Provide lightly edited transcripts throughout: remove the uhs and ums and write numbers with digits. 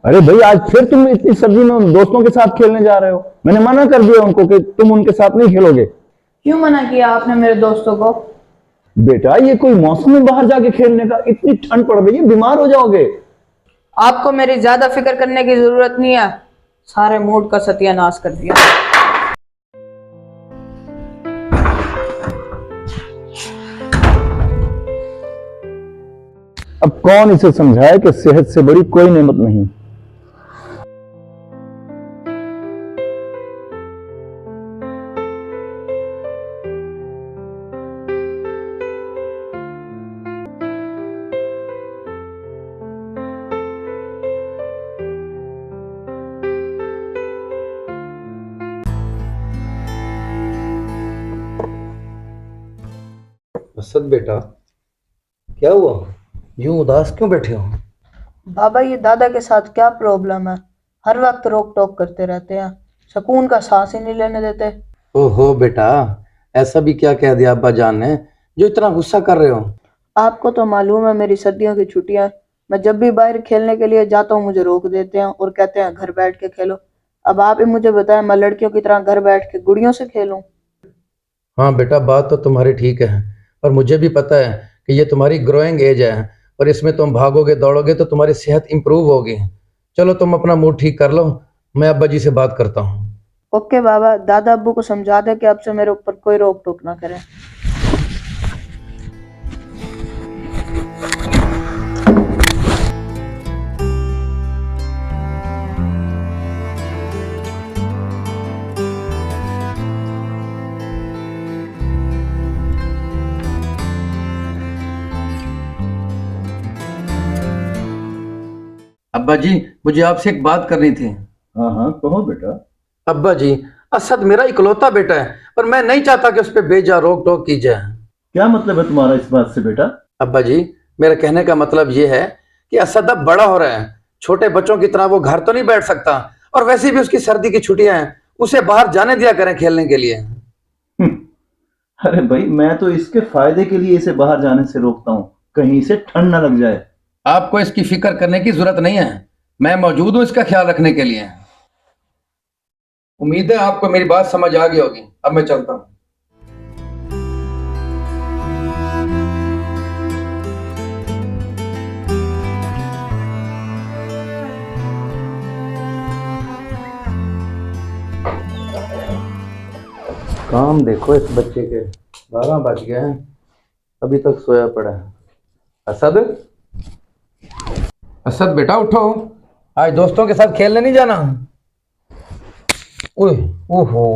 अरे भाई, आज फिर तुम इतनी सर्दी में दोस्तों के साथ खेलने जा रहे हो? मैंने मना कर दिया उनको कि तुम उनके साथ नहीं खेलोगे। क्यों मना किया आपने मेरे दोस्तों को? बेटा, ये कोई मौसम है बाहर जाके खेलने का? इतनी ठंड पड़ रही है, बीमार हो जाओगे। आपको मेरी ज्यादा फिक्र करने की जरूरत नहीं है। सारे मूड का सत्यानाश कर दिया। अब कौन इसे समझाए कि सेहत से बड़ी कोई नेमत नहीं। असद बेटा, क्या हुआ? यूं उदास क्यों बैठे हो? बाबा, ये दादा के साथ क्या प्रॉब्लम है? हर वक्त रोक टोक करते रहते हैं, सुकून का सांस ही नहीं लेने देते। ओहो बेटा, ऐसा भी क्या कह दिया अब्बा जान ने जो इतना गुस्सा कर रहे हो? आपको तो मालूम है मेरी सर्दियों की छुट्टियां। मैं जब भी बाहर खेलने के लिए जाता हूँ मुझे रोक देते हैं और कहते हैं घर बैठ के खेलो। अब आप ही मुझे बताएं, मैं लड़कियों की तरह घर बैठ के गुड़ियों से खेलूं? हाँ बेटा, बात तो तुम्हारी ठीक है, पर मुझे भी पता है कि ये तुम्हारी ग्रोइंग एज है और इसमें तुम भागोगे दौड़ोगे तो तुम्हारी सेहत इंप्रूव होगी। चलो तुम अपना मूड ठीक कर लो, मैं अब्बा जी से बात करता हूँ। ओके बाबा, दादा अब्बू को समझा दे कि अब से मेरे ऊपर कोई रोक टोक ना करें। अब्बा जी, मुझे आपसे एक बात करनी थी। हाँ हाँ, कहो बेटा। अब्बा जी, असद मेरा इकलौता बेटा है और मैं नहीं चाहता कि उस पर बेजा रोक टोक की जाए। क्या मतलब है तुम्हारा इस बात से बेटा? अब्बा जी, मेरा कहने का मतलब ये है कि असद अब बड़ा हो रहा है, छोटे बच्चों की तरह वो घर तो नहीं बैठ सकता, और वैसे भी उसकी सर्दी की छुट्टियां हैं, उसे बाहर जाने दिया करें खेलने के लिए। हम्म, अरे भाई, मैं तो इसके फायदे के लिए इसे बाहर जाने से रोकता हूँ, कहीं इसे ठंड ना लग जाए। आपको इसकी फिक्र करने की जरूरत नहीं है, मैं मौजूद हूं इसका ख्याल रखने के लिए। उम्मीद है आपको मेरी बात समझ आ गई होगी। अब मैं चलता हूँ। काम देखो इस बच्चे के, 12 बज गए हैं, अभी तक सोया पड़ा है। असद, असद बेटा उठो, आज दोस्तों के साथ खेलने नहीं जाना? ओह, ओहो,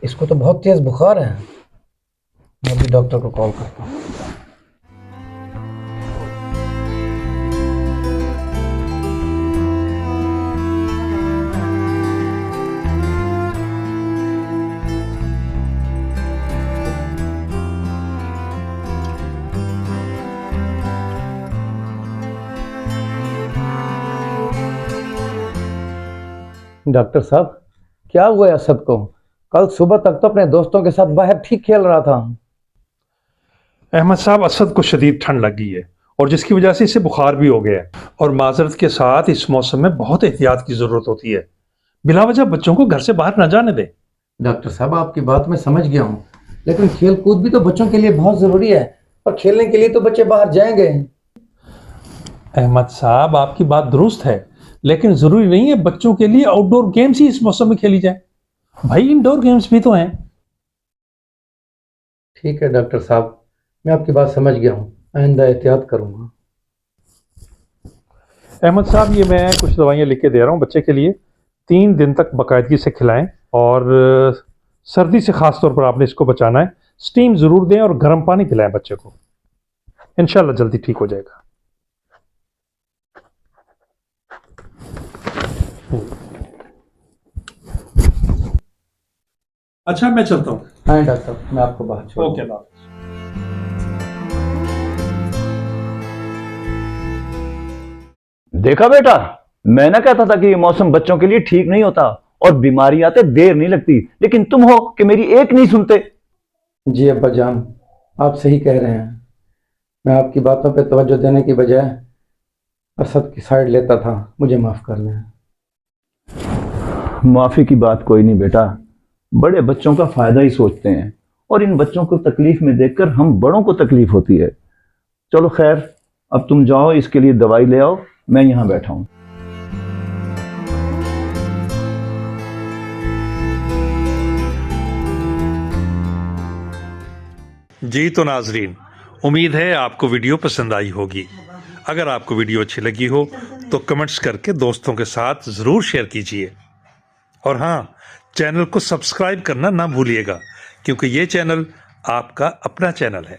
इसको तो बहुत तेज बुखार है। मैं अभी डॉक्टर को कॉल करता हूँ। डॉक्टर साहब, क्या हुआ है असद को? कल सुबह तक तो अपने दोस्तों के साथ बाहर ठीक खेल रहा था। अहमद साहब, असद को शदीद ठंड लगी है और जिसकी वजह से इसे बुखार भी हो गया है, और माजरत के साथ इस मौसम में बहुत एहतियात की ज़रूरत होती है। बिला वजह बच्चों को घर से बाहर न जाने दें। डॉक्टर साहब, आपकी बात मैं समझ गया हूँ, लेकिन खेल कूद भी तो बच्चों के लिए बहुत जरूरी है, और खेलने के लिए तो बच्चे बाहर जाएंगे। अहमद साहब, आपकी बात दुरुस्त है, लेकिन ज़रूरी नहीं है बच्चों के लिए आउटडोर गेम्स ही इस मौसम में खेली जाए। भाई, इंडोर गेम्स भी तो हैं। ठीक है डॉक्टर साहब, मैं आपकी बात समझ गया हूँ, आइंदा एहतियात करूँगा। अहमद साहब, ये मैं कुछ दवाइयाँ लिख के दे रहा हूँ बच्चे के लिए। 3 दिन तक बाकायदगी से खिलाएं, और सर्दी से ख़ास तौर पर आपने इसको बचाना है। स्टीम ज़रूर दें और गर्म पानी पिलाएं बच्चे को। इंशाल्लाह जल्दी ठीक हो जाएगा। अच्छा, मैं चलता हूँ। हाँ डॉक्टर साहब, मैं आपको बाहर छोड़ ओके बात। देखा बेटा, मैं ना कहता था कि ये मौसम बच्चों के लिए ठीक नहीं होता और बीमारी आते देर नहीं लगती, लेकिन तुम हो कि मेरी एक नहीं सुनते। जी अब्बा जान, आप सही कह रहे हैं। मैं आपकी बातों पे तवज्जो देने की बजाय असद की साइड लेता था, मुझे माफ़ कर दें। माफी की बात कोई नहीं बेटा, बड़े बच्चों का फायदा ही सोचते हैं और इन बच्चों को तकलीफ में देखकर हम बड़ों को तकलीफ होती है। चलो खैर, अब तुम जाओ, इसके लिए दवाई ले आओ, मैं यहां बैठा हूं। जी तो नाजरीन, उम्मीद है आपको वीडियो पसंद आई होगी। अगर आपको वीडियो अच्छी लगी हो तो कमेंट्स करके दोस्तों के साथ ज़रूर शेयर कीजिए। और हाँ, चैनल को सब्सक्राइब करना ना भूलिएगा, क्योंकि ये चैनल आपका अपना चैनल है।